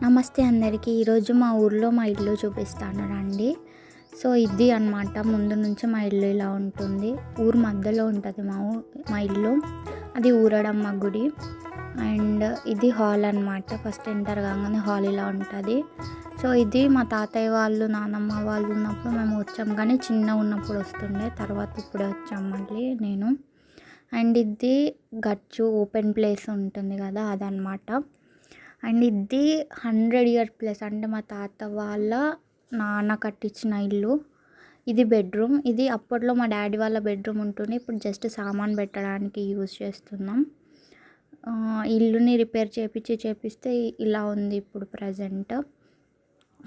నమస్తే అందరికీ. ఈరోజు మా ఊర్లో మా ఇల్లు చూపిస్తాను రండి. సో ఇది అన్నమాట, ముందు నుంచి మా ఇల్లు ఇలా ఉంటుంది. ఊరు మధ్యలో ఉంటుంది మా ఇల్లు. అది ఊరడమ్మ గుడి. అండ్ ఇది హాల్ అన్నమాట. ఫస్ట్ ఎంటర్ కాగానే హాల్ ఇలా ఉంటుంది. సో ఇది మా తాతయ్య వాళ్ళు నానమ్మ వాళ్ళు ఉన్నప్పుడు మేము వచ్చాం, కానీ చిన్న ఉన్నప్పుడు వస్తుండే, తర్వాత ఇప్పుడే వచ్చాం మళ్ళీ నేను. అండ్ ఇది గచ్చు ఓపెన్ ప్లేస్ ఉంటుంది కదా, అదనమాట. అండ్ ఇది 100 years ప్లస్, అంటే మా తాత వాళ్ళ నాన్న కట్టించిన ఇల్లు. ఇది బెడ్రూమ్. ఇది అప్పట్లో మా డాడీ వాళ్ళ బెడ్రూమ్ ఉంటుంది, ఇప్పుడు జస్ట్ సామాన్ పెట్టడానికి యూజ్ చేస్తున్నాం. ఇల్లుని రిపేర్ చేపిస్తే ఇలా ఉంది ఇప్పుడు ప్రజెంట్.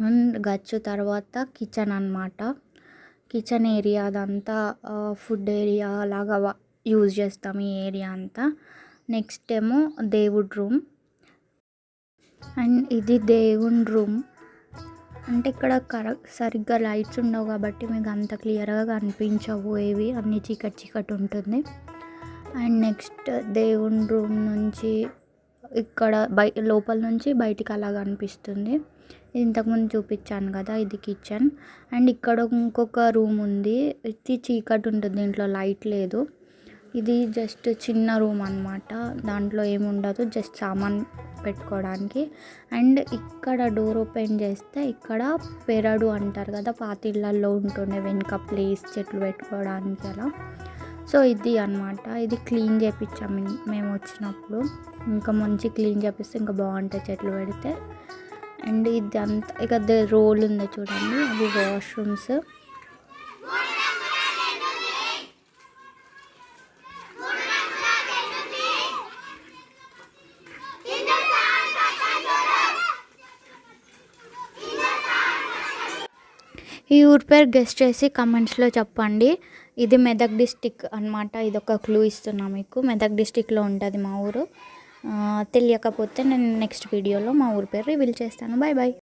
అండ్ గచ్చు తర్వాత కిచెన్ అన్నమాట. కిచెన్ ఏరియా అదంతా ఫుడ్ ఏరియా లాగా యూజ్ చేస్తాం ఈ ఏరియా అంతా. నెక్స్ట్ ఏమో దేవుడి రూమ్. అండ్ ఇది దేవుని రూమ్. అంటే ఇక్కడ సరిగ్గా లైట్స్ ఉండవు కాబట్టి మీకు అంత క్లియర్గా కనిపించవు, ఏవి అన్నీ చీకటి ఉంటుంది. అండ్ నెక్స్ట్ దేవుని రూమ్ నుంచి ఇక్కడ లోపల నుంచి బయటికి అలా కనిపిస్తుంది. ఇది ఇంతకుముందు చూపించాను కదా, ఇది కిచెన్. అండ్ ఇక్కడ ఇంకొక రూమ్ ఉంది, ఇది చీకటి ఉంటుంది, దీంట్లో లైట్ లేదు. ఇది జస్ట్ చిన్న రూమ్ అన్నమాట, దాంట్లో ఏముండదు, జస్ట్ సామాన్ పెట్టుకోవడానికి. అండ్ ఇక్కడ డోర్ ఓపెన్ చేస్తే ఇక్కడ పెరడు అంటారు కదా, పాతిళ్ళల్లో ఉంటుండే వెనుక ప్లేస్ చెట్లు పెట్టుకోవడానికి అలా. సో ఇది అన్నమాట. ఇది క్లీన్ చేయించాం మేము వచ్చినప్పుడు, ఇంకా మంచి క్లీన్ చేపిస్తే ఇంకా బాగుంటాయి చెట్లు పెడితే. అండ్ ఇది అంతా ఇక రోల్ ఉంది చూడండి, అవి వాష్రూమ్స్. ఈ ఊరి పేరు గెస్ట్ చేసి కమెంట్స్లో చెప్పండి. ఇది మెదక్ డిస్టిక్ అనమాట. ఇది ఒక క్లూ ఇస్తున్నా మీకు, మెదక్ డిస్టిక్లో ఉంటుంది మా ఊరు. తెలియకపోతే నేను నెక్స్ట్ వీడియోలో మా ఊరి పేరు రివీల్ చేస్తాను. Bye bye.